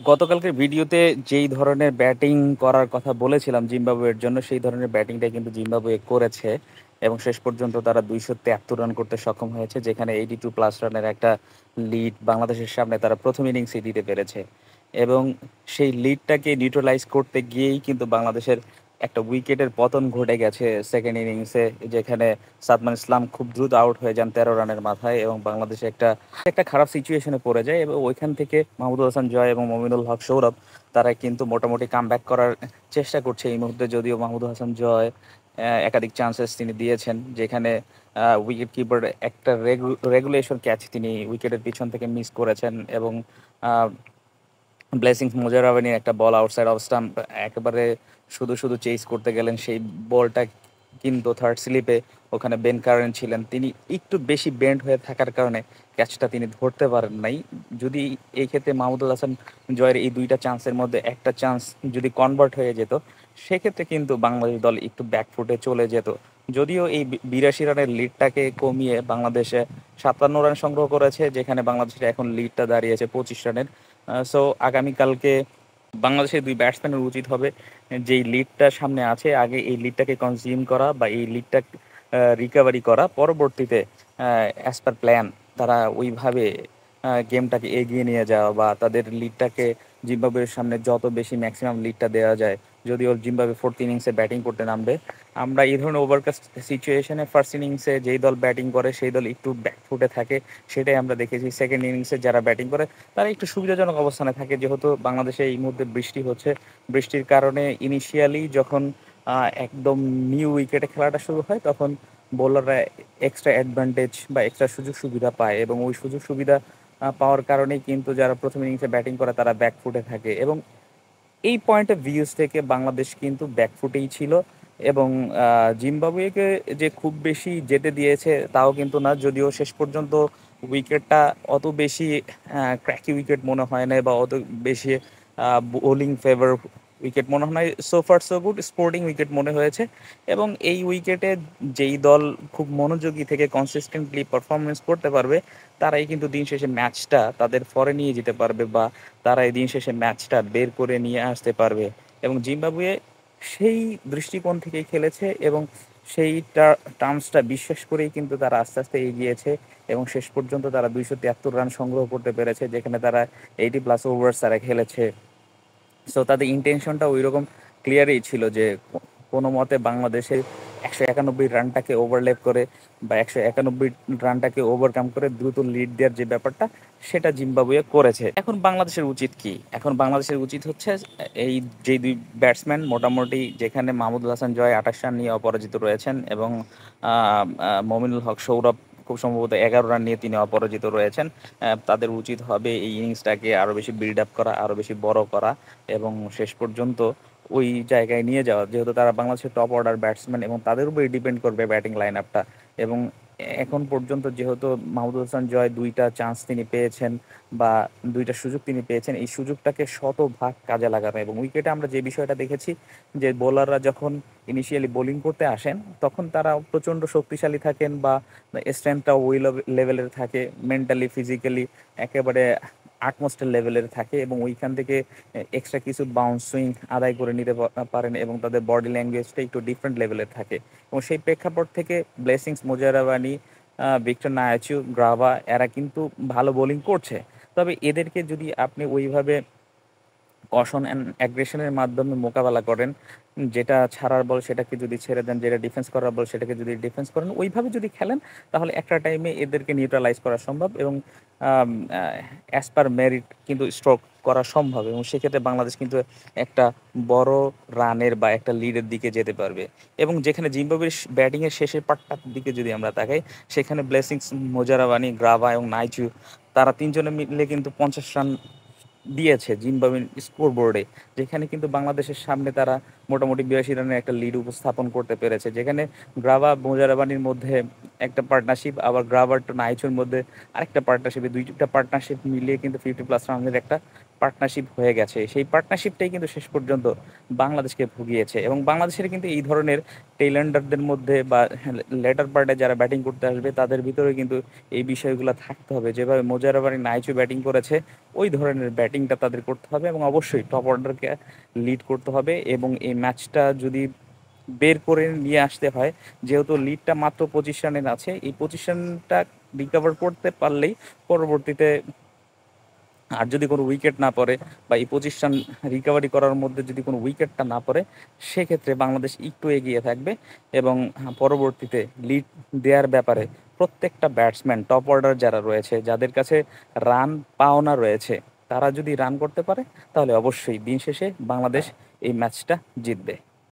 গতকালকের ভিডিওতে যেই ধরনের ব্যাটিং করার কথা বলেছিলাম জিম্বাবুয়ের জন্য, সেই ধরনের ব্যাটিংটাই কিন্তু জিম্বাবুয়ে করেছে এবং শেষ পর্যন্ত তারা 273 রান করতে সক্ষম হয়েছে, যেখানে 82+ রানের একটা লিড বাংলাদেশের সামনে তারা প্রথম ইনিংসে দিতে পেরেছে। এবং সেই লিডটাকে নিউট্রালাইজ করতে গিয়েই কিন্তু বাংলাদেশের একটা উইকেটের পতন ঘটে গেছে সেকেন্ড ইনিংসে, যেখানে সাদমান ইসলাম খুব দ্রুত আউট হয়ে যান 13 রানের মাথায় এবং বাংলাদেশ একটা একটা খারাপ সিচুয়েশনে পড়ে যায়। এবং ওইখান থেকে মাহমুদুল হাসান জয় এবং মমিনুল হক সৌরভ তারা কিন্তু মোটামুটি কামব্যাক করার চেষ্টা করছে এই মুহূর্তে, যদিও মাহমুদুল হাসান জয় একাধিক চান্সেস তিনি দিয়েছেন, যেখানে উইকেট কিপার একটা রেগুলেশন ক্যাচ তিনি উইকেটের পিছন থেকে মিস করেছেন এবং ব্লেসিংস মোজারাবানির একটা বল আউটসাইড অফ স্টাম্প একেবারে শুধু শুধু চেস করতে গেলেন সেই বলটা, কিন্তু থার্ড স্লিপে ওখানে বেন কারেন ছিলেন, তিনি একটু বেশি বেন্ড হয়ে থাকার কারণে ক্যাচটা তিনি ধরতে পারেন নাই। যদি এই ক্ষেত্রে মাহমুদুল হাসান জয়ের এই দুইটা চান্সের মধ্যে একটা চান্স যদি কনভার্ট হয়ে যেত, সেক্ষেত্রে কিন্তু বাংলাদেশ দল একটু ব্যাকফুটে চলে যেত। যদিও এই 82 রানের লিডটাকে কমিয়ে বাংলাদেশে 57 রান সংগ্রহ করেছে, যেখানে বাংলাদেশের এখন লিডটা দাঁড়িয়েছে 25 রানের। সো আগামীকালকে বাংলাদেশের দুই ব্যাটসম্যানের উচিত হবে যেই লিডটা সামনে আছে আগে এই লিডটাকে কনজিউম করা বা এই লিডটা রিকভারি করা, পরবর্তীতে অ্যাজ পার প্ল্যান তারা ওইভাবে গেমটাকে এগিয়ে নিয়ে যাওয়া বা তাদের লিডটাকে জিম্বাবুয়ের সামনে যত বেশি ম্যাক্সিমাম লিডটা দেওয়া যায়। যদিও জিম্বাবুয়ে ফোর্থ ইনিংসে ব্যাটিং করতে নামবে, আমরা এই ধরনের ওভারকাস্ট সিচুয়েশনে ফার্স্ট ইনিংসে যেই দল ব্যাটিং করে সেই দল একটু ব্যাকফুটে থাকে, সেটাই আমরা দেখেছি। সেকেন্ড ইনিংসে যারা ব্যাটিং করে তারা একটু সুবিধাজনক অবস্থানে থাকে, যেহেতু বাংলাদেশে এই মুহূর্তে বৃষ্টি হচ্ছে। বৃষ্টির কারণে ইনিশিয়ালি যখন একদম নিউ উইকেটে খেলাটা শুরু হয়, তখন বোলাররা এক্সট্রা অ্যাডভান্টেজ বা এক্সট্রা সুযোগ সুবিধা পায় এবং ওই সুযোগ সুবিধা পাওয়ার কারণেই কিন্তু যারা প্রথম ইনিংসে ব্যাটিং করে তারা ব্যাকফুটে থাকে। এবং এই পয়েন্ট অফ ভিউজ থেকে বাংলাদেশ কিন্তু ব্যাকফুটেই ছিল এবং জিম্বাবুয়েকে যে খুব বেশি যেতে দিয়েছে তাও কিন্তু না, যদিও শেষ পর্যন্ত উইকেটটা অত বেশি ক্র্যাকি উইকেট মনে হয় না বা অত বেশি বোলিং ফেভার উইকেট মনে হয় না। So far so good, sporting wicket মনে হয়েছে। এবং এই উইকেটে যেই দল খুব মনোযোগী থেকে কনসিস্টেন্টলি পারফরমেন্স করতে পারবে, তারাই কিন্তু দিন শেষে ম্যাচটা তাদের ফরে নিয়ে যেতে পারবে বা তারা এই দিন শেষে ম্যাচটা বের করে নিয়ে আসতে পারবে। এবং জিম্বাবুয়ে সেই দৃষ্টিকোণ থেকেই খেলেছে এবং সেই টার্মসটা বিশ্বাস করেই কিন্তু তারা আস্তে আস্তে এগিয়েছে এবং শেষ পর্যন্ত তারা 273 রান সংগ্রহ করতে পেরেছে, যেখানে তারা 80+ ওভার্স তারা খেলেছে। সো তাদের ইন্টেনশনটা ওই রকম ক্লিয়ারই ছিল যে কোনো মতে বাংলাদেশের 191 রানটাকে ওভারলেপ করে বা 191 রানটাকে ওভারকাম করে দ্রুত লিড দেওয়ার যে ব্যাপারটা, সেটা জিম্বাবুয়ে করেছে। এখন বাংলাদেশের উচিত কি? এখন বাংলাদেশের উচিত হচ্ছে এই যে দুই ব্যাটসম্যান মোটামুটি, যেখানে মাহমুদুল হাসান জয় 28 রান নিয়ে অপরাজিত রয়েছেন এবং মমিনুল হক সৌরভ খুব সম্ভবত 11 রান নিয়ে তিনি অপরাজিত রয়েছেন। তাদের উচিত হবে এই ইনিংসটাকে আরও বেশি বিল্ড আপ করা, আরও বেশি বড় করা এবং শেষ পর্যন্ত ওই জায়গায় নিয়ে যাওয়া, যেহেতু তারা বাংলাদেশের টপ অর্ডার ব্যাটসম্যান এবং তাদের উপরে ডিপেন্ড করবে ব্যাটিং লাইন আপটা। এবং এখন পর্যন্ত যেহেতু মাহমুদুল হাসান জয় দুইটা চান্স তিনি পেয়েছেন বা দুইটা সুযোগ তিনি পেয়েছেন, এই সুযোগটাকে শতভাগ কাজে লাগানো। এবং উইকেটে আমরা যে বিষয়টা দেখেছি যে বোলাররা যখন ইনিশিয়ালি বোলিং করতে আসেন তখন তারা প্রচণ্ড শক্তিশালী থাকেন বা স্ট্রেংথটা ওই লেভেলের থাকে, মেন্টালি ফিজিক্যালি একেবারে আটমোস্টার লেভেলের থাকে এবং ওইখান থেকে এক্সট্রা কিছু বাউন্স সুইং আদায় করে নিতে পারেন এবং তাদের বডি ল্যাঙ্গুয়েজটা একটু ডিফারেন্ট লেভেলের থাকে। এবং সেই প্রেক্ষাপট থেকে ব্লেসিংস মোজারাবানি, ভিক্টর নায়াচু, গ্রাভা এরা কিন্তু ভালো বোলিং করছে। তবে এদেরকে যদি আপনি ওইভাবে কশন অ্যান্ড অ্যাগ্রেশনের মাধ্যমে মোকাবেলা করেন, যেটা ছাড়ার বল সেটাকে যদি ছেড়ে দেন, যেটা ডিফেন্স করার বল সেটাকে যদি ডিফেন্স করেন, ওইভাবে যদি খেলেন, তাহলে একটা টাইমে এদেরকে নিউট্রালাইজ করা সম্ভব এবং অ্যাজ পার মেরিট কিন্তু স্ট্রোক করা সম্ভব। এবং সেক্ষেত্রে বাংলাদেশ কিন্তু একটা বড় রানের বা একটা লিডের দিকে যেতে পারবে। এবং যেখানে জিম্বাবুয়ের ব্যাটিংয়ের শেষের পার্টটার দিকে যদি আমরা তাকাই, সেখানে ব্লেসিংস মোজারাবানি, গ্রাভা এবং নাইচু তারা তিনজনে মিলে কিন্তু 50 রান দিয়েছে জিম্বাবুয়ের স্কোর বোর্ডে, যেখানে কিন্তু বাংলাদেশের সামনে তারা মোটামুটি 82 রানের একটা লিড উপস্থাপন করতে পেরেছে, যেখানে গ্রাভা মোজারাবানির মধ্যে একটা পার্টনারশিপ, আবার গ্রাভার টু নাইচুর মধ্যে আরেকটা পার্টনারশিপ, দুইটা পার্টনারশিপ মিলিয়ে কিন্তু 50+ রানের একটা পার্টনারশিপ হয়ে গেছে। সেই পার্টনারশিপটাই কিন্তু শেষ পর্যন্ত বাংলাদেশকে ভুগিয়েছে, এবং বাংলাদেশের কিন্তু এই ধরনের টেইলেন্ডারদের মধ্যে বা লেটার পার্টে যারা ব্যাটিং করতে আসবে তাদের ভিতরে কিন্তু এই বিষয়গুলো থাকতে হবে। যেভাবে মোজারাবানি নাইচু ব্যাটিং করেছে ওই ধরনের ব্যাটিংটা তাদের করতে হবে, এবং অবশ্যই টপ অর্ডারকে লিড করতে হবে। এবং এই ম্যাচটা যদি বের করে নিয়ে আসতে হয়, যেহেতু লিডটা মাত্র 25 রানের আছে, এই 25 রানটা রিকভার করতে পারলেই পরবর্তীতে, আর যদি কোনো উইকেট না পড়ে বা এই 25 রান রিকভারি করার মধ্যে যদি কোনো উইকেটটা না পড়ে, সেক্ষেত্রে বাংলাদেশ একটু এগিয়ে থাকবে। এবং পরবর্তীতে লিড দেওয়ার ব্যাপারে প্রত্যেকটা ব্যাটসম্যান টপ অর্ডার যারা রয়েছে, যাদের কাছে রান পাওনা রয়েছে, তারা যদি রান করতে পারে তাহলে অবশ্যই দিন শেষে বাংলাদেশ এই ম্যাচটা জিতবে।